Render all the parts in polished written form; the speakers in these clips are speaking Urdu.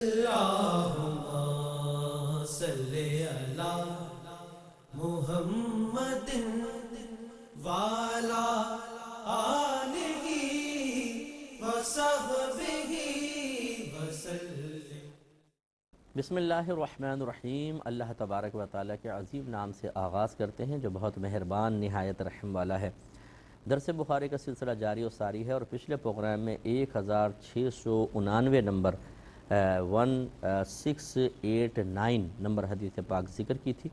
اللهم صل على محمد وعلى آلہ وصحبہ وسلم۔ بسم اللہ الرحمن الرحیم۔ اللہ تبارک و تعالیٰ کے عظیم نام سے آغاز کرتے ہیں جو بہت مہربان نہایت رحم والا ہے۔ درس بخاری کا سلسلہ جاری و ساری ہے اور پچھلے پروگرام میں 1699 نمبر 1689 نمبر حدیث پاک ذکر کی تھی،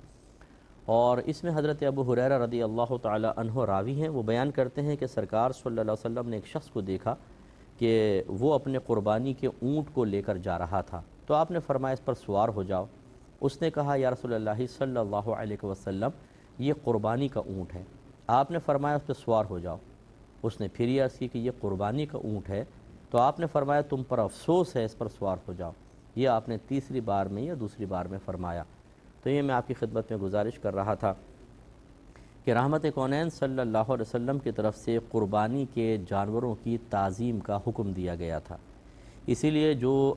اور اس میں حضرت ابو ہریرہ رضی اللہ تعالی عنہ راوی ہیں۔ وہ بیان کرتے ہیں کہ سرکار صلی اللہ علیہ وسلم نے ایک شخص کو دیکھا کہ وہ اپنے قربانی کے اونٹ کو لے کر جا رہا تھا، تو آپ نے فرمایا اس پر سوار ہو جاؤ۔ اس نے کہا یا رسول اللہ صلی اللہ علیہ وسلم یہ قربانی کا اونٹ ہے۔ آپ نے فرمایا اس پہ سوار ہو جاؤ۔ اس نے پھر یہ عرض کی کہ یہ قربانی کا اونٹ ہے، تو آپ نے فرمایا تم پر افسوس ہے، اس پر سوار ہو جاؤ۔ یہ آپ نے تیسری بار میں یا دوسری بار میں فرمایا۔ تو یہ میں آپ کی خدمت میں گزارش کر رہا تھا کہ رحمت کونین صلی اللہ علیہ وسلم کی طرف سے قربانی کے جانوروں کی تعظیم کا حکم دیا گیا تھا۔ اسی لیے جو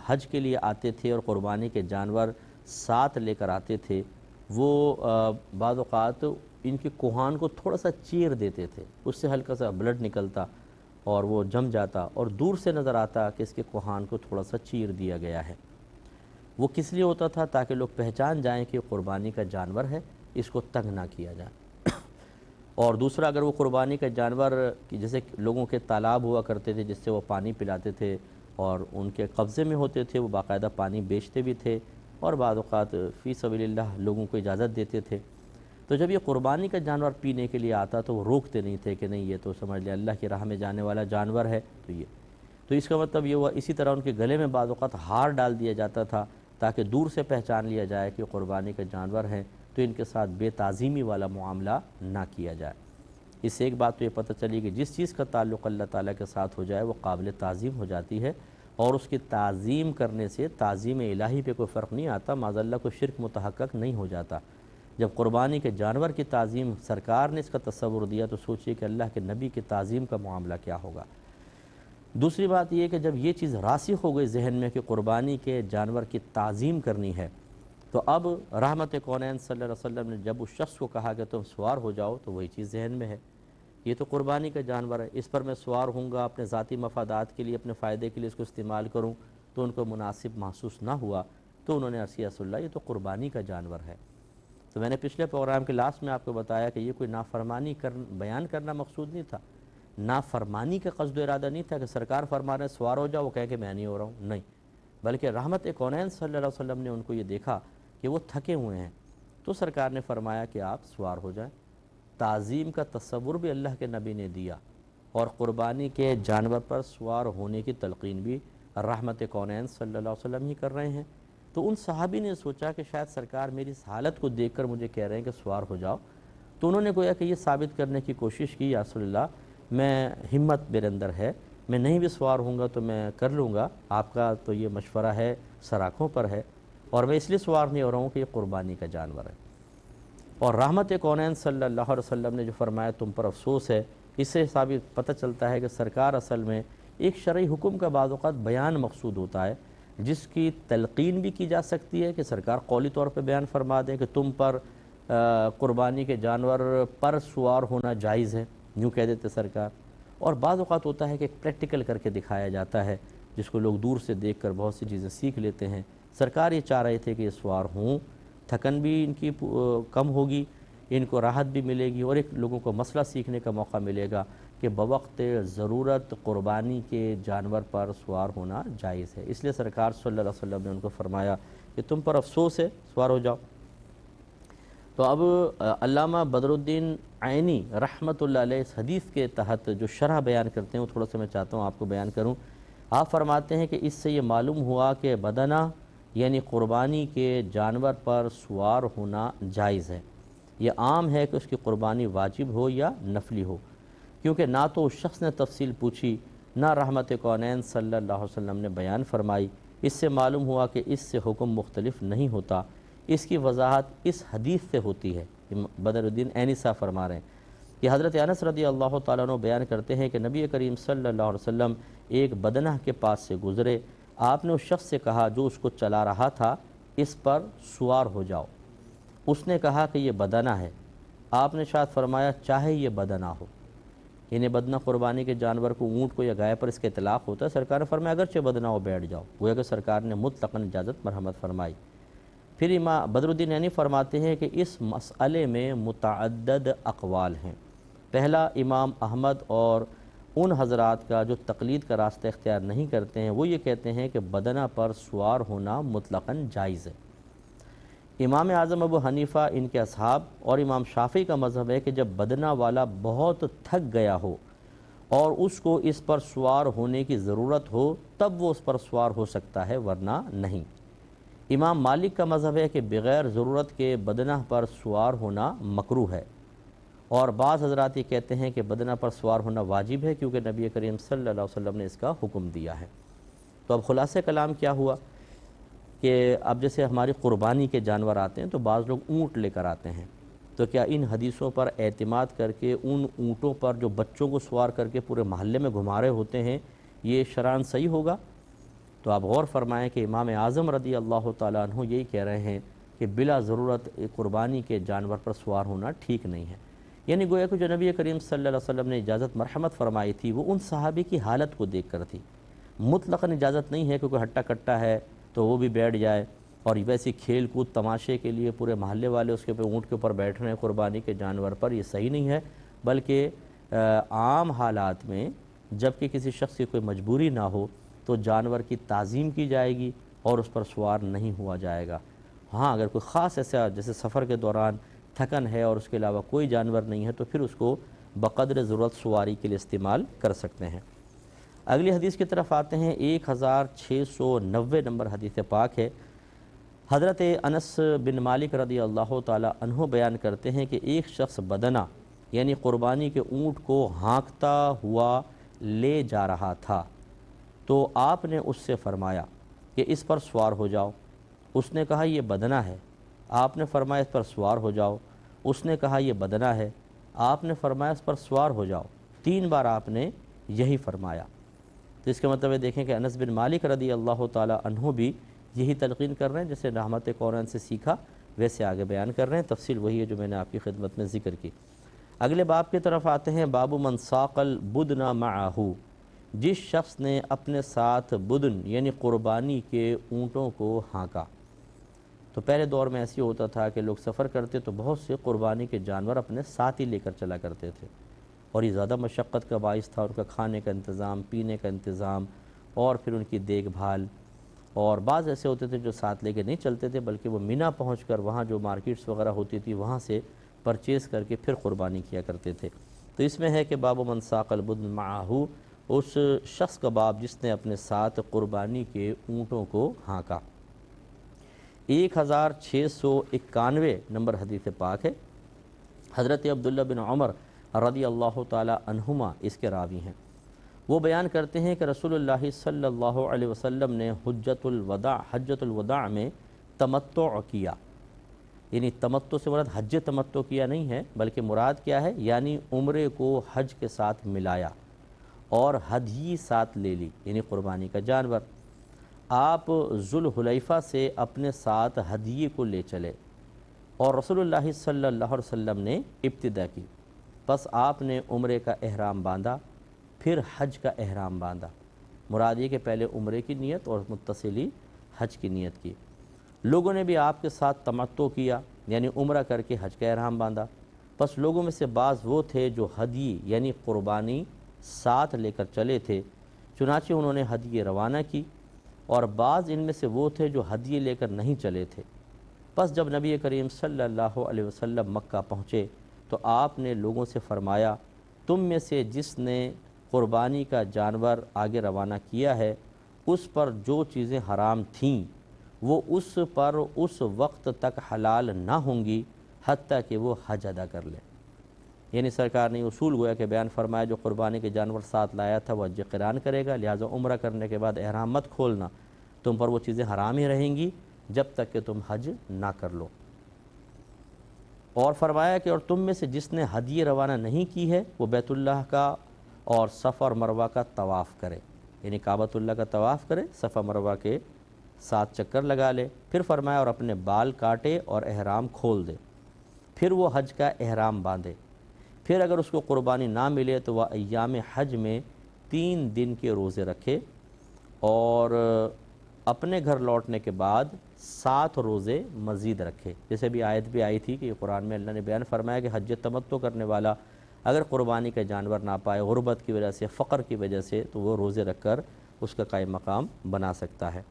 حج کے لیے آتے تھے اور قربانی کے جانور ساتھ لے کر آتے تھے، وہ بعض اوقات ان کے کوہان کو تھوڑا سا چیر دیتے تھے، اس سے ہلکا سا بلڈ نکلتا اور وہ جم جاتا اور دور سے نظر آتا کہ اس کے کوہان کو تھوڑا سا چیر دیا گیا ہے۔ وہ کس لیے ہوتا تھا؟ تاکہ لوگ پہچان جائیں کہ قربانی کا جانور ہے، اس کو تنگ نہ کیا جائے۔ اور دوسرا، اگر وہ قربانی کا جانور جیسے لوگوں کے تالاب ہوا کرتے تھے جس سے وہ پانی پلاتے تھے اور ان کے قبضے میں ہوتے تھے، وہ باقاعدہ پانی بیچتے بھی تھے اور بعض اوقات فی سبیل اللہ لوگوں کو اجازت دیتے تھے، تو جب یہ قربانی کا جانور پینے کے لیے آتا تو وہ روکتے نہیں تھے کہ نہیں یہ تو سمجھ لیں اللہ کی راہ میں جانے والا جانور ہے، تو اس کا مطلب یہ ہوا۔ اسی طرح ان کے گلے میں بعض اوقات ہار ڈال دیا جاتا تھا تاکہ دور سے پہچان لیا جائے کہ قربانی کے جانور ہیں، تو ان کے ساتھ بے تعظیمی والا معاملہ نہ کیا جائے۔ اس سے ایک بات تو یہ پتہ چلی کہ جس چیز کا تعلق اللہ تعالیٰ کے ساتھ ہو جائے وہ قابل تعظیم ہو جاتی ہے، اور اس کی تعظیم کرنے سے تعظیم الہی پہ کوئی فرق نہیں آتا، معاذ اللہ کوئی شرک متحقق نہیں ہو جاتا۔ جب قربانی کے جانور کی تعظیم سرکار نے اس کا تصور دیا تو سوچئے کہ اللہ کے نبی کی تعظیم کا معاملہ کیا ہوگا۔ دوسری بات یہ کہ جب یہ چیز راسخ ہو گئی ذہن میں کہ قربانی کے جانور کی تعظیم کرنی ہے، تو اب رحمت کونین صلی اللہ علیہ وسلم نے جب اس شخص کو کہا کہ تم سوار ہو جاؤ، تو وہی چیز ذہن میں ہے، یہ تو قربانی کا جانور ہے، اس پر میں سوار ہوں گا، اپنے ذاتی مفادات کے لیے اپنے فائدے کے لیے اس کو استعمال کروں تو ان کو مناسب محسوس نہ ہوا، تو انہوں نے عرض کیا رسول اللہ یہ تو قربانی کا جانور ہے۔ تو میں نے پچھلے پروگرام کے لاسٹ میں آپ کو بتایا کہ یہ کوئی نافرمانی بیان کرنا مقصود نہیں تھا، نافرمانی کا قصد و ارادہ نہیں تھا کہ سرکار فرما رہے ہیں سوار ہو جاؤ، وہ کہے کہ میں نہیں ہو رہا ہوں، نہیں، بلکہ رحمت کونین صلی اللہ علیہ وسلم نے ان کو یہ دیکھا کہ وہ تھکے ہوئے ہیں، تو سرکار نے فرمایا کہ آپ سوار ہو جائیں۔ تعظیم کا تصور بھی اللہ کے نبی نے دیا، اور قربانی کے جانور پر سوار ہونے کی تلقین بھی رحمت کونین صلی اللہ علیہ وسلم ہی کر رہے ہیں۔ تو ان صحابی نے سوچا کہ شاید سرکار میری اس حالت کو دیکھ کر مجھے کہہ رہے ہیں کہ سوار ہو جاؤ، تو انہوں نے گویا کہ یہ ثابت کرنے کی کوشش کی یا رسول اللہ میں ہمت میرے اندر ہے، میں نہیں بھی سوار ہوں گا تو میں کر لوں گا، آپ کا تو یہ مشورہ ہے سراکھوں پر ہے، اور میں اس لیے سوار نہیں ہو رہا ہوں کہ یہ قربانی کا جانور ہے۔ اور رحمت کونین صلی اللہ علیہ وسلم نے جو فرمایا تم پر افسوس ہے، اس سے ثابت پتہ چلتا ہے کہ سرکار اصل میں ایک شرعی حکم کا بعض اوقات بیان مقصود ہوتا ہے، جس کی تلقین بھی کی جا سکتی ہے کہ سرکار قولی طور پہ بیان فرما دیں کہ تم پر قربانی کے جانور پر سوار ہونا جائز ہے، یوں کہہ دیتے سرکار، اور بعض اوقات ہوتا ہے کہ پریکٹیکل کر کے دکھایا جاتا ہے جس کو لوگ دور سے دیکھ کر بہت سی چیزیں سیکھ لیتے ہیں۔ سرکار یہ چاہ رہے تھے کہ یہ سوار ہوں، تھکن بھی ان کی کم ہوگی، ان کو راحت بھی ملے گی، اور ایک لوگوں کو مسئلہ سیکھنے کا موقع ملے گا کہ بوقت ضرورت قربانی کے جانور پر سوار ہونا جائز ہے۔ اس لیے سرکار صلی اللہ علیہ وسلم نے ان کو فرمایا کہ تم پر افسوس ہے، سوار ہو جاؤ۔ تو اب علامہ بدر الدین عینی رحمۃ اللہ علیہ اس حدیث کے تحت جو شرح بیان کرتے ہیں وہ تھوڑا سا میں چاہتا ہوں آپ کو بیان کروں۔ آپ فرماتے ہیں کہ اس سے یہ معلوم ہوا کہ بدنہ یعنی قربانی کے جانور پر سوار ہونا جائز ہے، یہ عام ہے کہ اس کی قربانی واجب ہو یا نفلی ہو، کیونکہ نہ تو اس شخص نے تفصیل پوچھی نہ رحمت کونین صلی اللہ علیہ وسلم نے بیان فرمائی۔ اس سے معلوم ہوا کہ اس سے حکم مختلف نہیں ہوتا، اس کی وضاحت اس حدیث سے ہوتی ہے۔ بدر الدین عینی صاحب فرما رہے ہیں کہ حضرت انس رضی اللہ تعالیٰ عنہ بیان کرتے ہیں کہ نبی کریم صلی اللہ علیہ وسلم ایک بدنہ کے پاس سے گزرے، آپ نے اس شخص سے کہا جو اس کو چلا رہا تھا، اس پر سوار ہو جاؤ۔ اس نے کہا کہ یہ بدنہ ہے۔ آپ نے شاید فرمایا چاہے یہ بدنہ ہو، یعنی بدنہ قربانی کے جانور کو، اونٹ کو یا گائے پر اس کا اطلاق ہوتا ہے۔ سرکار نے فرمایا اگرچہ بدنہ ہو بیٹھ جاؤ، گویا کہ سرکار نے مطلقاً اجازت مرحمت فرمائی۔ پھر امام بدر الدین عینی فرماتے ہیں کہ اس مسئلے میں متعدد اقوال ہیں۔ پہلا، امام احمد اور ان حضرات کا جو تقلید کا راستہ اختیار نہیں کرتے ہیں، وہ یہ کہتے ہیں کہ بدنہ پر سوار ہونا مطلقاً جائز ہے۔ امام اعظم ابو حنیفہ، ان کے اصحاب اور امام شافعی کا مذہب ہے کہ جب بدنہ والا بہت تھک گیا ہو اور اس کو اس پر سوار ہونے کی ضرورت ہو تب وہ اس پر سوار ہو سکتا ہے، ورنہ نہیں۔ امام مالک کا مذہب ہے کہ بغیر ضرورت کے بدنہ پر سوار ہونا مکروہ ہے، اور بعض حضرات یہ کہتے ہیں کہ بدنہ پر سوار ہونا واجب ہے کیونکہ نبی کریم صلی اللہ علیہ وسلم نے اس کا حکم دیا ہے۔ تو اب خلاصہ کلام کیا ہوا کہ اب جیسے ہماری قربانی کے جانور آتے ہیں تو بعض لوگ اونٹ لے کر آتے ہیں، تو کیا ان حدیثوں پر اعتماد کر کے ان اونٹوں پر جو بچوں کو سوار کر کے پورے محلے میں گھما رہے ہوتے ہیں، یہ شرعاً صحیح ہوگا؟ تو آپ غور فرمائیں کہ امام اعظم رضی اللہ تعالیٰ عنہ یہی کہہ رہے ہیں کہ بلا ضرورت قربانی کے جانور پر سوار ہونا ٹھیک نہیں ہے۔ یعنی گویا کہ جو نبی کریم صلی اللہ علیہ وسلم نے اجازت مرحمت فرمائی تھی وہ ان صحابی کی حالت کو دیکھ کر تھی، مطلقاً اجازت نہیں ہے کہ کوئی ہٹا کٹا ہے تو وہ بھی بیٹھ جائے، اور ویسی کھیل کود تماشے کے لیے پورے محلے والے اس کے اونٹ کے اوپر بیٹھ رہے ہیں قربانی کے جانور پر، یہ صحیح نہیں ہے۔ بلکہ عام حالات میں جب کہ کسی شخص کی کوئی مجبوری نہ ہو تو جانور کی تعظیم کی جائے گی اور اس پر سوار نہیں ہوا جائے گا۔ ہاں اگر کوئی خاص ایسا جیسے سفر کے دوران تھکن ہے اور اس کے علاوہ کوئی جانور نہیں ہے تو پھر اس کو بقدر ضرورت سواری کے لیے استعمال کر سکتے ہیں۔ اگلی حدیث کی طرف آتے ہیں۔ 1690 نمبر حدیث پاک ہے۔ حضرت انس بن مالک رضی اللہ تعالی عنہ بیان کرتے ہیں کہ ایک شخص بدنہ یعنی قربانی کے اونٹ کو ہانکتا ہوا لے جا رہا تھا، تو آپ نے اس سے فرمایا کہ اس پر سوار ہو جاؤ۔ اس نے کہا یہ بدنہ ہے۔ آپ نے فرمایا اس پر سوار ہو جاؤ۔ اس نے کہا یہ بدنہ ہے۔ آپ نے فرمایا اس پر سوار ہو جاؤ۔ 3 بار آپ نے یہی فرمایا۔ تو اس کا مطلب ہے دیکھیں کہ انس بن مالک رضی اللہ تعالی عنہ بھی یہی تلقین کر رہے ہیں، جیسے رحمت قرآن سے سیکھا ویسے آگے بیان کر رہے ہیں۔ تفصیل وہی ہے جو میں نے آپ کی خدمت میں ذکر کی۔ اگلے باب کی طرف آتے ہیں۔ باب من ساق البدن معہ، جس شخص نے اپنے ساتھ بدن یعنی قربانی کے اونٹوں کو ہانکا۔ تو پہلے دور میں ایسی ہوتا تھا کہ لوگ سفر کرتے تو بہت سے قربانی کے جانور اپنے ساتھ ہی لے کر چلا کرتے تھے، اور یہ زیادہ مشقت کا باعث تھا، ان کا کھانے کا انتظام، پینے کا انتظام، اور پھر ان کی دیکھ بھال۔ اور بعض ایسے ہوتے تھے جو ساتھ لے کے نہیں چلتے تھے بلکہ وہ مینا پہنچ کر وہاں جو مارکیٹس وغیرہ ہوتی تھی وہاں سے پرچیز کر کے پھر قربانی کیا کرتے تھے۔ تو اس میں ہے کہ باب من ساق البدن معہ، اس شخص کا باب جس نے اپنے ساتھ قربانی کے اونٹوں کو ہانکا۔ 1691 نمبر حدیث پاک ہے۔ حضرت عبداللہ بن عمر رضی اللہ تعالی عنہما اس کے راوی ہیں۔ وہ بیان کرتے ہیں کہ رسول اللہ صلی اللہ علیہ وسلم نے حجۃ الوداع میں تمتع کیا، یعنی تمتع سے مراد حج تمتع کیا نہیں ہے بلکہ مراد کیا ہے، یعنی عمرے کو حج کے ساتھ ملایا اور ہدیہ ساتھ لے لی، یعنی قربانی کا جانور۔ آپ ذوالحلیفہ سے اپنے ساتھ ہدیے کو لے چلے اور رسول اللہ صلی اللہ علیہ وسلم نے ابتدا کی، پس آپ نے عمرے کا احرام باندھا، پھر حج کا احرام باندھا۔ مراد یہ کہ پہلے عمرے کی نیت اور متصلی حج کی نیت کی۔ لوگوں نے بھی آپ کے ساتھ تمتع کیا، یعنی عمرہ کر کے حج کا احرام باندھا۔ پس لوگوں میں سے بعض وہ تھے جو ہدیے یعنی قربانی ساتھ لے کر چلے تھے، چنانچہ انہوں نے ہدیے روانہ کی، اور بعض ان میں سے وہ تھے جو ہدیے لے کر نہیں چلے تھے۔ پس جب نبی کریم صلی اللہ علیہ وسلم مکہ پہنچے تو آپ نے لوگوں سے فرمایا، تم میں سے جس نے قربانی کا جانور آگے روانہ کیا ہے اس پر جو چیزیں حرام تھیں وہ اس پر اس وقت تک حلال نہ ہوں گی حتیٰ کہ وہ حج ادا کر لے۔ یعنی سرکار نے اصول گویا کہ بیان فرمایا، جو قربانی کے جانور ساتھ لایا تھا وہ حج قران کرے گا، لہٰذا عمرہ کرنے کے بعد احرام مت کھولنا، تم پر وہ چیزیں حرام ہی رہیں گی جب تک کہ تم حج نہ کر لو۔ اور فرمایا کہ اور تم میں سے جس نے ہدیہ روانہ نہیں کی ہے وہ بیت اللہ کا اور صفا اور مروہ کا طواف کرے۔ یعنی کعبۃ اللہ کا طواف کرے، صفا مروہ کے 7 چکر لگا لے، پھر فرمایا اور اپنے بال کاٹے اور احرام کھول دے، پھر وہ حج کا احرام باندھے، پھر اگر اس کو قربانی نہ ملے تو وہ ایام حج میں 3 دن کے روزے رکھے، اور اپنے گھر لوٹنے کے بعد 7 روزے مزید رکھے۔ جیسے بھی آیت بھی آئی تھی کہ قرآن میں اللہ نے بیان فرمایا کہ حج تمتع کرنے والا اگر قربانی کا جانور نہ پائے غربت کی وجہ سے، فقر کی وجہ سے، تو وہ روزے رکھ کر اس کا قائم مقام بنا سکتا ہے۔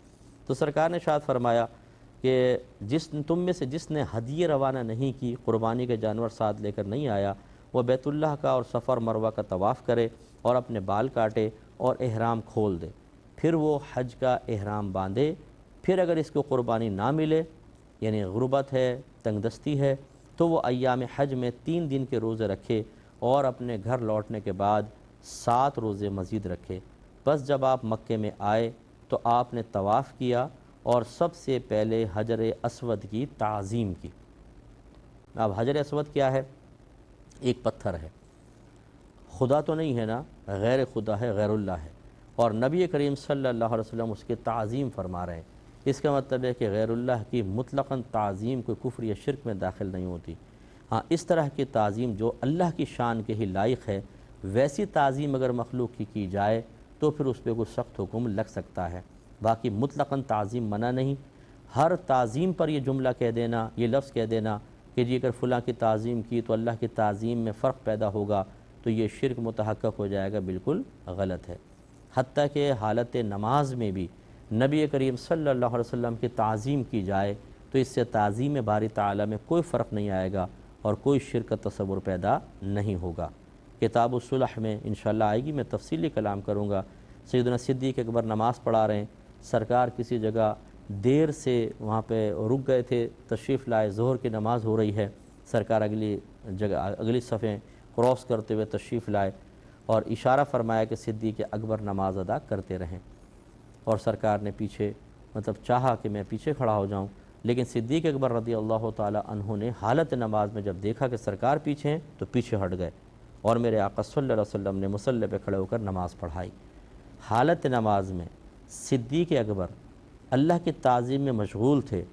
تو سرکار نے ارشاد فرمایا کہ تم میں سے جس نے ہدیے روانہ نہیں کی، قربانی کے جانور ساتھ لے کر نہیں آیا، وہ بیت اللہ کا اور صفا اور مروہ کا طواف کرے اور اپنے بال کاٹے اور احرام کھول دے، پھر وہ حج کا احرام باندھے، پھر اگر اس کو قربانی نہ ملے، یعنی غربت ہے، تنگ دستی ہے، تو وہ ایام حج میں 3 دن کے روزے رکھے اور اپنے گھر لوٹنے کے بعد 7 روزے مزید رکھے۔ بس جب آپ مکے میں آئے تو آپ نے طواف کیا اور سب سے پہلے حجر اسود کی تعظیم کی۔ اب حجر اسود کیا ہے؟ ایک پتھر ہے، خدا تو نہیں ہے نا، غیر خدا ہے، غیر اللہ ہے، اور نبی کریم صلی اللہ علیہ وسلم اس کی تعظیم فرما رہے ہیں۔ اس کا مطلب ہے کہ غیر اللہ کی مطلقاً تعظیم کوئی کفر یا شرک میں داخل نہیں ہوتی۔ ہاں، اس طرح کی تعظیم جو اللہ کی شان کے ہی لائق ہے، ویسی تعظیم اگر مخلوق کی جائے تو پھر اس پہ کوئی سخت حکم لگ سکتا ہے، باقی مطلقاً تعظیم منع نہیں۔ ہر تعظیم پر یہ جملہ کہہ دینا، یہ لفظ کہہ دینا کہ جی اگر فلاں کی تعظیم کی تو اللہ کی تعظیم میں فرق پیدا ہوگا تو یہ شرک متحقق ہو جائے گا، بالکل غلط ہے۔ حتیٰ کہ حالت نماز میں بھی نبی کریم صلی اللہ علیہ وسلم کی تعظیم کی جائے تو اس سے تعظیم باری تعالیٰ میں کوئی فرق نہیں آئے گا اور کوئی شرک کا تصور پیدا نہیں ہوگا۔ کتاب الصلح میں انشاءاللہ آئے گی، میں تفصیلی کلام کروں گا۔ سیدنا صدیق اکبر نماز پڑھا رہے ہیں، سرکار کسی جگہ دیر سے وہاں پہ رک گئے تھے، تشریف لائے، ظہر کی نماز ہو رہی ہے، سرکار اگلی جگہ اگلی صفیں کراس کرتے ہوئے تشریف لائے اور اشارہ فرمایا کہ صدیق اکبر نماز ادا کرتے رہیں، اور سرکار نے پیچھے چاہا کہ میں پیچھے کھڑا ہو جاؤں، لیکن صدیق اکبر رضی اللہ تعالی عنہ نے حالت نماز میں جب دیکھا کہ سرکار پیچھے ہیں تو پیچھے ہٹ گئے، اور میرے آقا صلی اللہ علیہ وسلم نے مصلی پہ کھڑے ہو کر نماز پڑھائی۔ حالت نماز میں صدیق اکبر اللہ کی تعظیم میں مشغول تھے،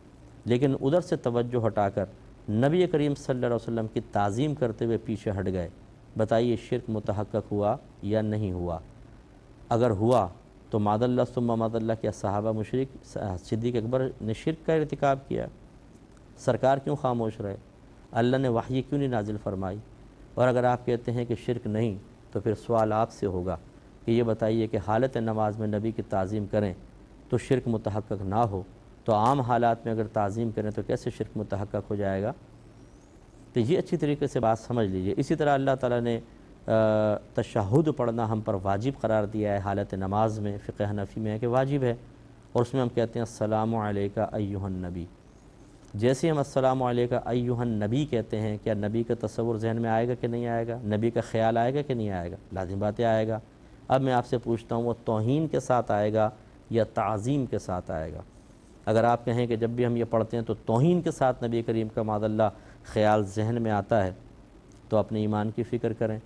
لیکن ادھر سے توجہ ہٹا کر نبی کریم صلی اللہ علیہ وسلم کی تعظیم کرتے ہوئے پیچھے ہٹ گئے۔ بتائیے شرک متحقق ہوا یا نہیں ہوا؟ اگر ہوا تو معاذ اللہ ثم معاذ اللہ کیا صحابہ مشرک، صدیق اکبر نے شرک کا ارتکاب کیا؟ سرکار کیوں خاموش رہے؟ اللہ نے وحی کیوں نہیں نازل فرمائی؟ اور اگر آپ کہتے ہیں کہ شرک نہیں تو پھر سوال آپ سے ہوگا کہ یہ بتائیے کہ حالت نماز میں نبی کی تعظیم کریں تو شرک متحقق نہ ہو، تو عام حالات میں اگر تعظیم کریں تو کیسے شرک متحقق ہو جائے گا؟ تو یہ اچھی طریقے سے بات سمجھ لیجئے۔ اسی طرح اللہ تعالیٰ نے تشہد پڑھنا ہم پر واجب قرار دیا ہے حالت نماز میں، فقہ حنفی میں ہے کہ واجب ہے، اور اس میں ہم کہتے ہیں السلام علیکہ ایہا النبی۔ جیسے ہم السلام علیکہ ایہا النبی کہتے ہیں، کیا نبی کا تصور ذہن میں آئے گا کہ نہیں آئے گا؟ نبی کا خیال آئے گا کہ نہیں آئے گا؟ لازم بات ہے آئے گا۔ اب میں آپ سے پوچھتا ہوں، وہ توہین کے ساتھ آئے گا یا تعظیم کے ساتھ آئے گا؟ اگر آپ کہیں کہ جب بھی ہم یہ پڑھتے ہیں تو توہین کے ساتھ نبی کریم کا معاذ اللہ خیال ذہن میں آتا ہے تو اپنے ایمان کی فکر کریں،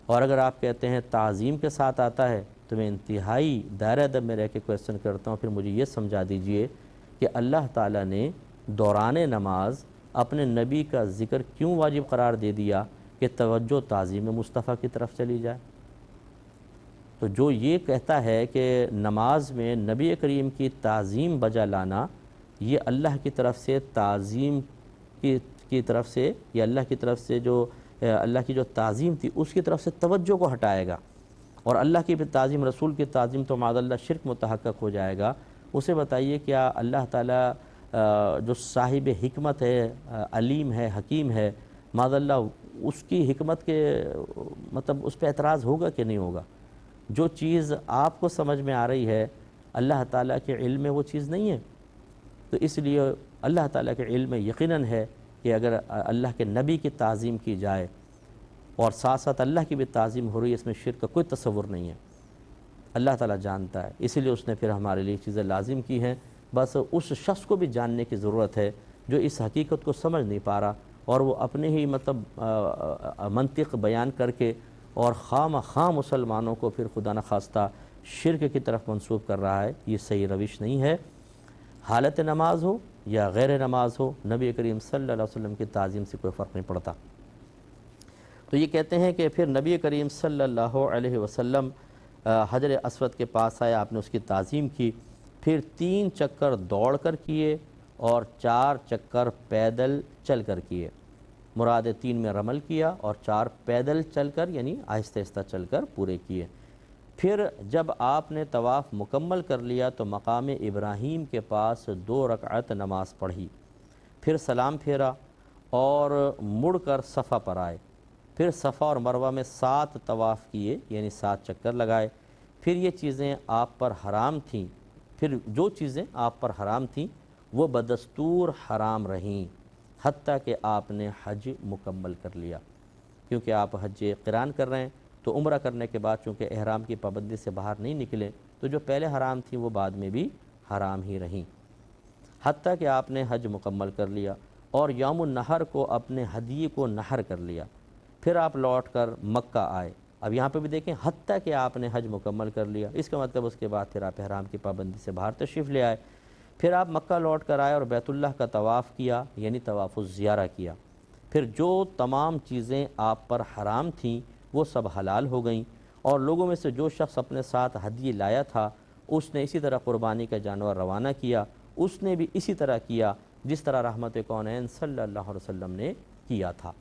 اور اگر آپ کہتے ہیں تعظیم کے ساتھ آتا ہے تو میں انتہائی دائرہ ادب میں رہ کے کویسچن کرتا ہوں، پھر مجھے یہ سمجھا دیجئے کہ اللہ تعالیٰ نے دوران نماز اپنے نبی کا ذکر کیوں واجب قرار دے دیا کہ توجہ تعظیم مصطفیٰ کی طرف چلی جائے؟ تو جو یہ کہتا ہے کہ نماز میں نبی کریم کی تعظیم بجا لانا، یہ اللہ کی طرف سے تعظیم کی طرف سے، یا اللہ کی طرف سے جو اللہ کی جو تعظیم تھی اس کی طرف سے توجہ کو ہٹائے گا، اور اللہ کی بھی تعظیم، رسول کی تعظیم تو معاذ اللہ شرک متحقق ہو جائے گا۔ اسے بتائیے کیا اللہ تعالیٰ جو صاحب حکمت ہے، علیم ہے، حکیم ہے، معاذ اللہ اس کی حکمت کے اس پہ اعتراض ہوگا کہ نہیں ہوگا؟ جو چیز آپ کو سمجھ میں آ رہی ہے اللہ تعالیٰ کے علم میں وہ چیز نہیں ہے، تو اس لیے اللہ تعالیٰ کے علم میں یقیناً ہے کہ اگر اللہ کے نبی کی تعظیم کی جائے اور ساتھ ساتھ اللہ کی بھی تعظیم ہو رہی ہے، اس میں شرک کا کوئی تصور نہیں ہے۔ اللہ تعالیٰ جانتا ہے، اسی لیے اس نے پھر ہمارے لیے چیزیں لازم کی ہیں۔ بس اس شخص کو بھی جاننے کی ضرورت ہے جو اس حقیقت کو سمجھ نہیں پا رہا، اور وہ اپنے ہی منطق بیان کر کے اور خواہ مخواہ مسلمانوں کو پھر خدا نخواستہ شرک کی طرف منسوب کر رہا ہے، یہ صحیح روش نہیں ہے۔ حالت نماز ہو یا غیر نماز ہو، نبی کریم صلی اللہ علیہ وسلم کی تعظیم سے کوئی فرق نہیں پڑتا۔ تو یہ کہتے ہیں کہ پھر نبی کریم صلی اللہ علیہ وسلم حجر اسود کے پاس آئے، آپ نے اس کی تعظیم کی، پھر 3 چکر دوڑ کر کیے اور 4 چکر پیدل چل کر کیے۔ مراد 3 میں رمل کیا اور 4 پیدل چل کر یعنی آہستہ آہستہ چل کر پورے کیے۔ پھر جب آپ نے طواف مکمل کر لیا تو مقام ابراہیم کے پاس 2 رکعت نماز پڑھی، پھر سلام پھیرا اور مڑ کر صفا پر آئے، پھر صفا اور مروہ میں 7 طواف کیے یعنی 7 چکر لگائے۔ پھر یہ چیزیں آپ پر حرام تھیں، پھر جو چیزیں آپ پر حرام تھیں وہ بدستور حرام رہیں حتیٰ کہ آپ نے حج مکمل کر لیا، کیونکہ آپ حج قران کر رہے ہیں تو عمرہ کرنے کے بعد چونکہ احرام کی پابندی سے باہر نہیں نکلے تو جو پہلے حرام تھیں وہ بعد میں بھی حرام ہی رہیں، حتیٰ کہ آپ نے حج مکمل کر لیا اور یوم النحر کو اپنے ہدیے کو نحر کر لیا۔ پھر آپ لوٹ کر مکہ آئے۔ اب یہاں پہ بھی دیکھیں حتیٰ کہ آپ نے حج مکمل کر لیا، اس کا مطلب اس کے بعد پھر آپ احرام کی پابندی سے باہر تشریف لے آئے۔ پھر آپ مکہ لوٹ کر آئے اور بیت اللہ کا طواف کیا یعنی طواف الزیارہ کیا۔ پھر جو تمام چیزیں آپ پر حرام تھیں وہ سب حلال ہو گئیں، اور لوگوں میں سے جو شخص اپنے ساتھ ہدیے لایا تھا اس نے اسی طرح قربانی کا جانور روانہ کیا، اس نے بھی اسی طرح کیا جس طرح رحمت کونین صلی اللہ علیہ وسلم نے کیا تھا۔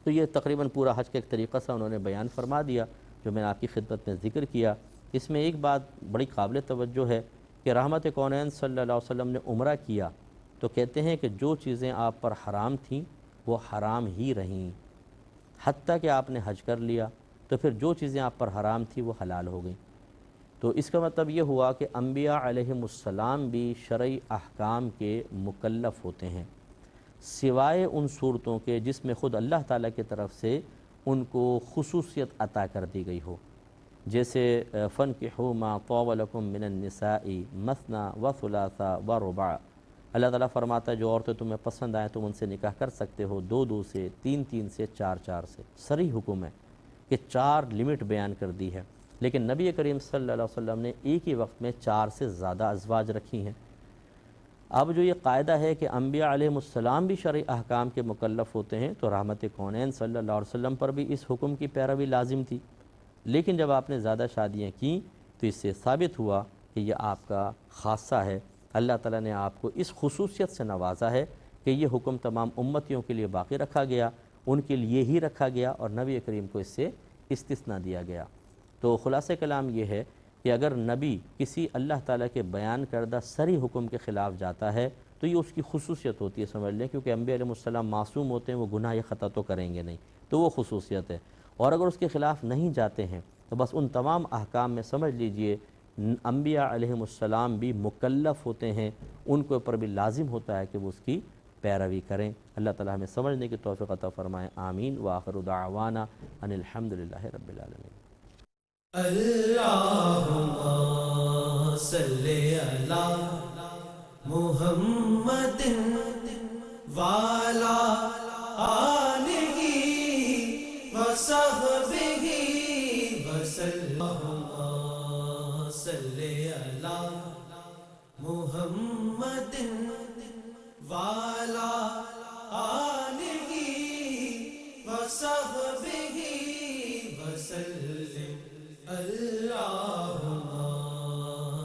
تو یہ تقریباً پورا حج کا ایک طریقہ سا انہوں نے بیان فرما دیا جو میں نے آپ کی خدمت میں ذکر کیا۔ اس میں ایک بات بڑی قابل توجہ ہے کہ رحمت کونین صلی اللہ علیہ وسلم نے عمرہ کیا تو کہتے ہیں کہ جو چیزیں آپ پر حرام تھیں وہ حرام ہی رہیں، حتیٰ کہ آپ نے حج کر لیا تو پھر جو چیزیں آپ پر حرام تھیں وہ حلال ہو گئیں۔ تو اس کا مطلب یہ ہوا کہ انبیاء علیہم السلام بھی شرعی احکام کے مکلف ہوتے ہیں، سوائے ان صورتوں کے جس میں خود اللہ تعالیٰ کی طرف سے ان کو خصوصیت عطا کر دی گئی ہو، جیسے فَانْكِحُوا مَا طَابَ لَكُم مِّنَ النِّسَاءِ مَثْنَىٰ وَثُلَاثَ وَرُبَاع۔ اللہ تعالیٰ فرماتا ہے جو عورتیں تمہیں پسند آئیں تم ان سے نکاح کر سکتے ہو، 2 سے، 3 سے، 4 سے۔ صریح حکم ہے کہ 4 لمٹ بیان کر دی ہے، لیکن نبی کریم صلی اللہ علیہ وسلم نے ایک ہی وقت میں 4 سے زیادہ ازواج رکھی ہیں۔ اب جو یہ قاعدہ ہے کہ انبیاء علیہ السلام بھی شرعی احکام کے مکلف ہوتے ہیں تو رحمت کونین صلی اللہ علیہ وسلم پر بھی اس حکم کی پیروی لازم تھی، لیکن جب آپ نے زیادہ شادیاں کیں تو اس سے ثابت ہوا کہ یہ آپ کا خاصہ ہے، اللہ تعالیٰ نے آپ کو اس خصوصیت سے نوازا ہے کہ یہ حکم تمام امتیوں کے لیے باقی رکھا گیا، ان کے لیے ہی رکھا گیا اور نبی کریم کو اس سے استثناء دیا گیا۔ تو خلاصہ کلام یہ ہے کہ اگر نبی کسی اللہ تعالیٰ کے بیان کردہ صریح حکم کے خلاف جاتا ہے تو یہ اس کی خصوصیت ہوتی ہے، سمجھ لیں، کیونکہ انبیاء علیہ السلام معصوم ہوتے ہیں، وہ گناہ یا خطا تو کریں گے نہیں، تو وہ خصوصیت ہے۔ اور اگر اس کے خلاف نہیں جاتے ہیں تو بس ان تمام احکام میں سمجھ لیجئے انبیاء علیہ السلام بھی مکلف ہوتے ہیں، ان کے اوپر بھی لازم ہوتا ہے کہ وہ اس کی پیروی کریں۔ اللہ تعالیٰ ہمیں سمجھنے کی توفیق عطا فرمائے، آمین۔ وآخر دعوانا ان الحمدللہ رب العالمین۔ اللہم صلی علی محمد وعلی آلہ وصحبہ وسلم۔ اللہم صلی علی محمد وعلی آلہ وصحبہ وسلم۔ اللہم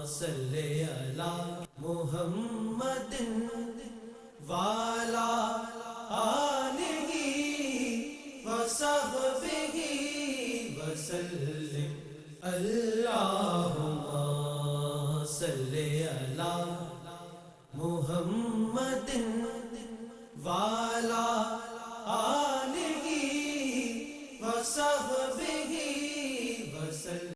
صلی علی محمد وعلی آلہ وصحبہ وسلم۔ اللہم صلی علی محمد وعلی